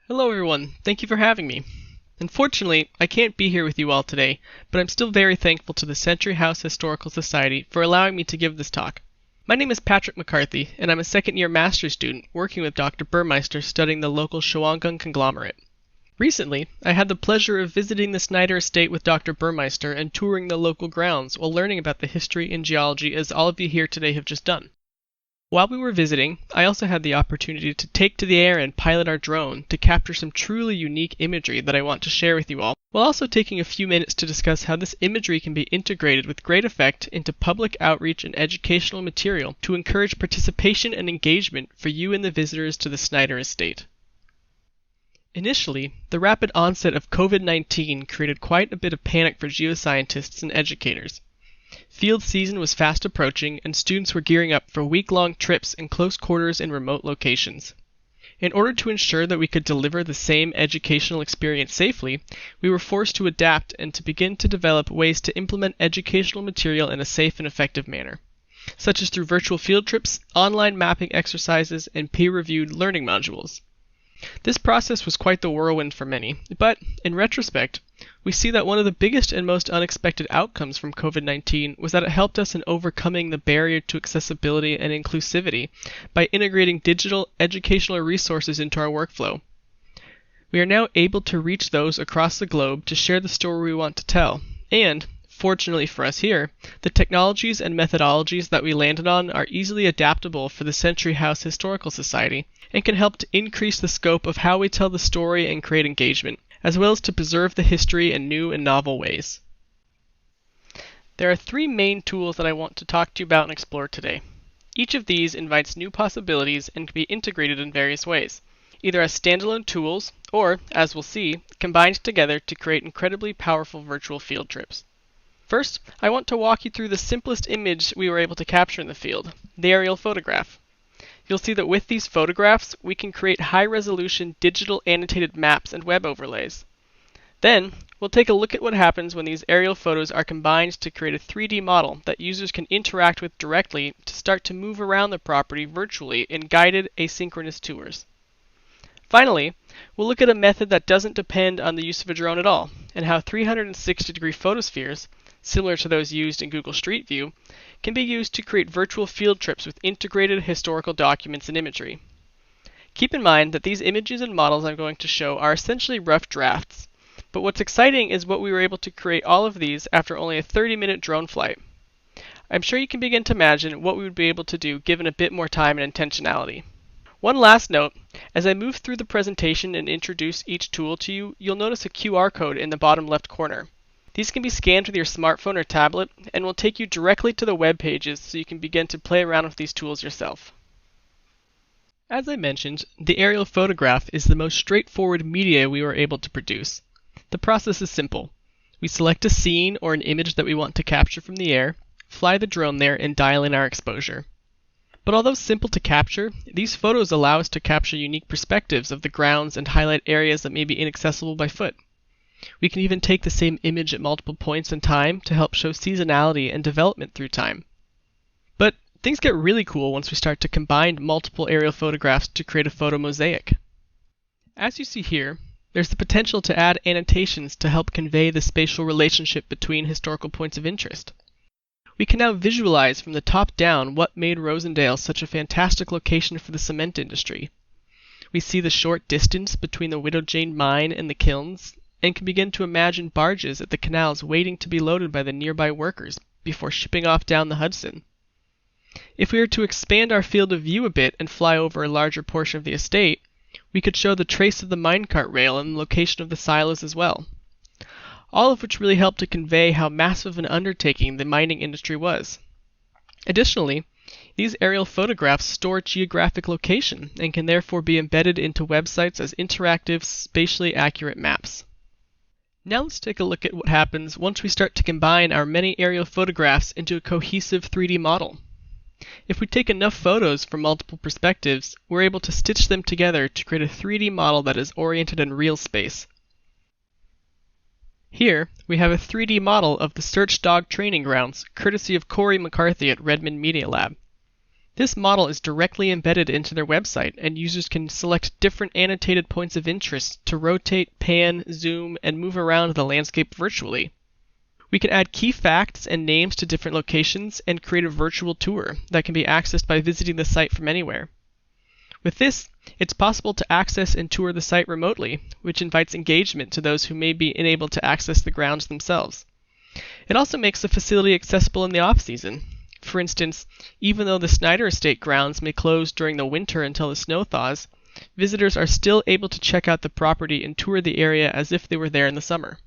Hello everyone, thank you for having me. Unfortunately, I can't be here with you all today, but I'm still very thankful to the Century House Historical Society for allowing me to give this talk. My name is Patrick McCarthy, and I'm a second-year master's student working with Dr. Burmeister studying the local Shawangunk conglomerate. Recently, I had the pleasure of visiting the Snyder estate with Dr. Burmeister and touring the local grounds while learning about the history and geology as all of you here today have just done. While we were visiting, I also had the opportunity to take to the air and pilot our drone to capture some truly unique imagery that I want to share with you all, while also taking a few minutes to discuss how this imagery can be integrated with great effect into public outreach and educational material to encourage participation and engagement for you and the visitors to the Snyder estate. Initially, the rapid onset of COVID-19 created quite a bit of panic for geoscientists and educators. Field season was fast approaching, and students were gearing up for week-long trips in close quarters in remote locations. In order to ensure that we could deliver the same educational experience safely, we were forced to adapt and to begin to develop ways to implement educational material in a safe and effective manner, such as through virtual field trips, online mapping exercises, and peer-reviewed learning modules. This process was quite the whirlwind for many, but, in retrospect, we see that one of the biggest and most unexpected outcomes from COVID-19 was that it helped us in overcoming the barrier to accessibility and inclusivity by integrating digital educational resources into our workflow. We are now able to reach those across the globe to share the story we want to tell, and, fortunately for us here, the technologies and methodologies that we landed on are easily adaptable for the Century House Historical Society and can help to increase the scope of how we tell the story and create engagement, as well as to preserve the history in new and novel ways. There are three main tools that I want to talk to you about and explore today. Each of these invites new possibilities and can be integrated in various ways, either as standalone tools or, as we'll see, combined together to create incredibly powerful virtual field trips. First, I want to walk you through the simplest image we were able to capture in the field, the aerial photograph. You'll see that with these photographs, we can create high-resolution digital annotated maps and web overlays. Then, we'll take a look at what happens when these aerial photos are combined to create a 3D model that users can interact with directly to start to move around the property virtually in guided asynchronous tours. Finally, we'll look at a method that doesn't depend on the use of a drone at all, and how 360-degree photospheres, similar to those used in Google Street View, can be used to create virtual field trips with integrated historical documents and imagery. Keep in mind that these images and models I'm going to show are essentially rough drafts, but what's exciting is what we were able to create all of these after only a 30-minute drone flight. I'm sure you can begin to imagine what we would be able to do given a bit more time and intentionality. One last note, as I move through the presentation and introduce each tool to you, you'll notice a QR code in the bottom left corner. These can be scanned with your smartphone or tablet and will take you directly to the web pages so you can begin to play around with these tools yourself. As I mentioned, the aerial photograph is the most straightforward media we were able to produce. The process is simple. We select a scene or an image that we want to capture from the air, fly the drone there, and dial in our exposure. But although simple to capture, these photos allow us to capture unique perspectives of the grounds and highlight areas that may be inaccessible by foot. We can even take the same image at multiple points in time to help show seasonality and development through time. But things get really cool once we start to combine multiple aerial photographs to create a photo mosaic. As you see here, there's the potential to add annotations to help convey the spatial relationship between historical points of interest. We can now visualize from the top down what made Rosendale such a fantastic location for the cement industry. We see the short distance between the Widow Jane mine and the kilns, and can begin to imagine barges at the canals waiting to be loaded by the nearby workers before shipping off down the Hudson. If we were to expand our field of view a bit and fly over a larger portion of the estate, we could show the trace of the minecart rail and the location of the silos as well. All of which really helped to convey how massive an undertaking the mining industry was. Additionally, these aerial photographs store geographic location and can therefore be embedded into websites as interactive, spatially accurate maps. Now let's take a look at what happens once we start to combine our many aerial photographs into a cohesive 3D model. If we take enough photos from multiple perspectives, we're able to stitch them together to create a 3D model that is oriented in real space. Here, we have a 3D model of the Search Dog Training Grounds, courtesy of Corey McCarthy at Redmond Media Lab. This model is directly embedded into their website, and users can select different annotated points of interest to rotate, pan, zoom, and move around the landscape virtually. We can add key facts and names to different locations and create a virtual tour that can be accessed by visiting the site from anywhere. With this, it's possible to access and tour the site remotely, which invites engagement to those who may be unable to access the grounds themselves. It also makes the facility accessible in the off-season. For instance, even though the Snyder Estate grounds may close during the winter until the snow thaws, visitors are still able to check out the property and tour the area as if they were there in the summer.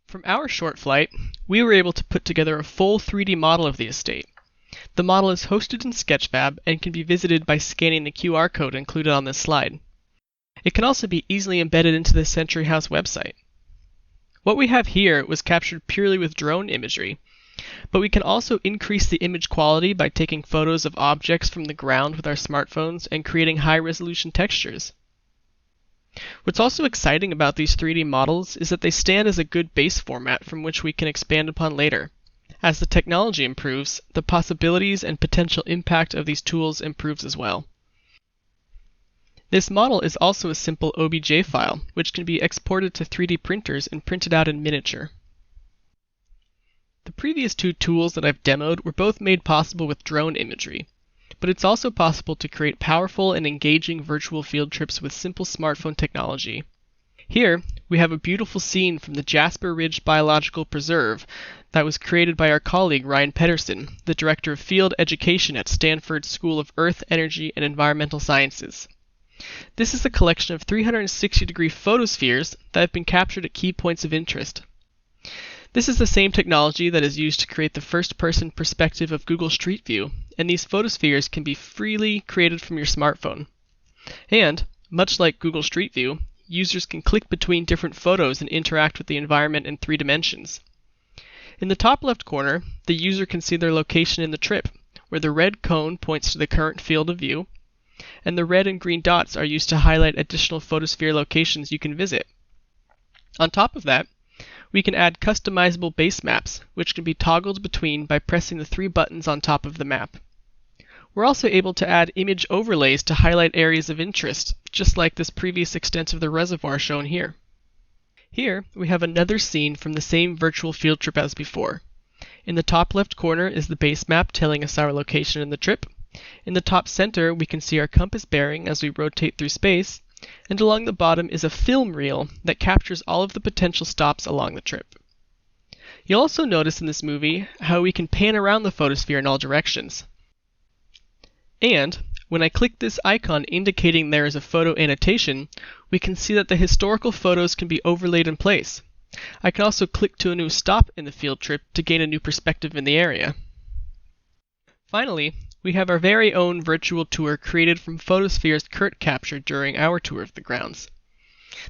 From our short flight, we were able to put together a full 3D model of the estate. The model is hosted in Sketchfab and can be visited by scanning the QR code included on this slide. It can also be easily embedded into the Century House website. What we have here was captured purely with drone imagery, but we can also increase the image quality by taking photos of objects from the ground with our smartphones and creating high-resolution textures. What's also exciting about these 3D models is that they stand as a good base format from which we can expand upon later. As the technology improves, the possibilities and potential impact of these tools improves as well. This model is also a simple OBJ file, which can be exported to 3D printers and printed out in miniature. The previous two tools that I've demoed were both made possible with drone imagery, but it's also possible to create powerful and engaging virtual field trips with simple smartphone technology. Here, we have a beautiful scene from the Jasper Ridge Biological Preserve that was created by our colleague Ryan Petterson, the Director of Field Education at Stanford School of Earth, Energy, and Environmental Sciences. This is a collection of 360-degree photospheres that have been captured at key points of interest. This is the same technology that is used to create the first-person perspective of Google Street View, and these photospheres can be freely created from your smartphone. And, much like Google Street View, users can click between different photos and interact with the environment in 3 dimensions. In the top left corner, the user can see their location in the trip, where the red cone points to the current field of view, and the red and green dots are used to highlight additional photosphere locations you can visit. On top of that, we can add customizable base maps, which can be toggled between by pressing the 3 buttons on top of the map. We're also able to add image overlays to highlight areas of interest, just like this previous extent of the reservoir shown here. Here, we have another scene from the same virtual field trip as before. In the top left corner is the base map telling us our location in the trip. In the top center, we can see our compass bearing as we rotate through space, and along the bottom is a film reel that captures all of the potential stops along the trip. You'll also notice in this movie how we can pan around the photosphere in all directions. And when I click this icon indicating there is a photo annotation, we can see that the historical photos can be overlaid in place. I can also click to a new stop in the field trip to gain a new perspective in the area. Finally, we have our very own virtual tour created from photospheres Kurt captured during our tour of the grounds.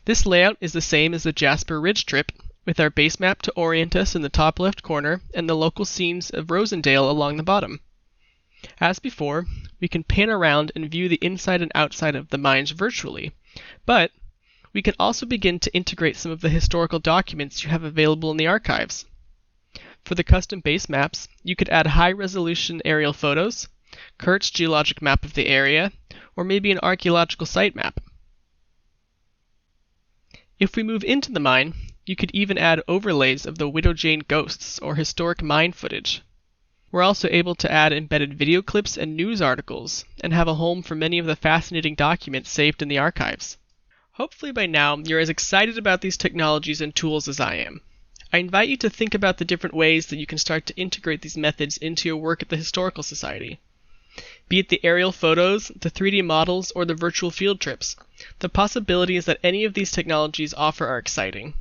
This layout is the same as the Jasper Ridge trip, with our base map to orient us in the top left corner and the local scenes of Rosendale along the bottom. As before, we can pan around and view the inside and outside of the mines virtually, but we can also begin to integrate some of the historical documents you have available in the archives. For the custom base maps, you could add high-resolution aerial photos, Kurt's geologic map of the area, or maybe an archaeological site map. If we move into the mine, you could even add overlays of the Widow Jane ghosts or historic mine footage. We're also able to add embedded video clips and news articles, and have a home for many of the fascinating documents saved in the archives. Hopefully by now, you're as excited about these technologies and tools as I am. I invite you to think about the different ways that you can start to integrate these methods into your work at the Historical Society. Be it the aerial photos, the 3D models, or the virtual field trips, the possibilities that any of these technologies offer are exciting.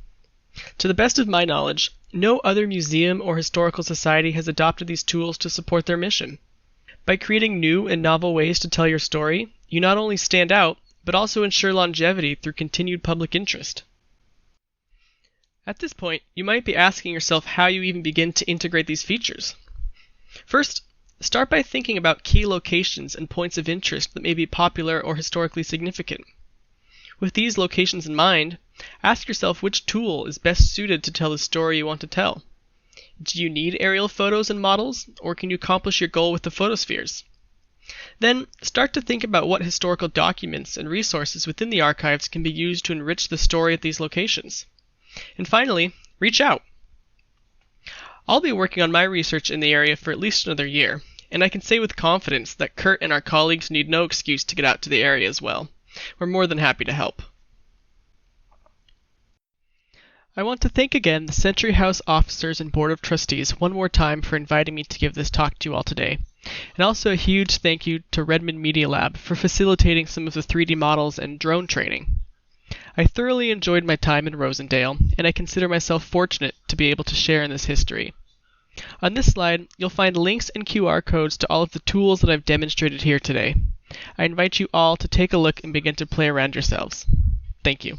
To the best of my knowledge, no other museum or historical society has adopted these tools to support their mission. By creating new and novel ways to tell your story, you not only stand out, but also ensure longevity through continued public interest. At this point, you might be asking yourself how you even begin to integrate these features. First, start by thinking about key locations and points of interest that may be popular or historically significant. With these locations in mind, ask yourself which tool is best suited to tell the story you want to tell. Do you need aerial photos and models, or can you accomplish your goal with the photospheres? Then, start to think about what historical documents and resources within the archives can be used to enrich the story at these locations. And finally, reach out. I'll be working on my research in the area for at least another year, and I can say with confidence that Kurt and our colleagues need no excuse to get out to the area as well. We're more than happy to help. I want to thank again the Century House officers and Board of Trustees one more time for inviting me to give this talk to you all today. And also a huge thank you to Redmond Media Lab for facilitating some of the 3D models and drone training. I thoroughly enjoyed my time in Rosendale, and I consider myself fortunate to be able to share in this history. On this slide, you'll find links and QR codes to all of the tools that I've demonstrated here today. I invite you all to take a look and begin to play around yourselves. Thank you.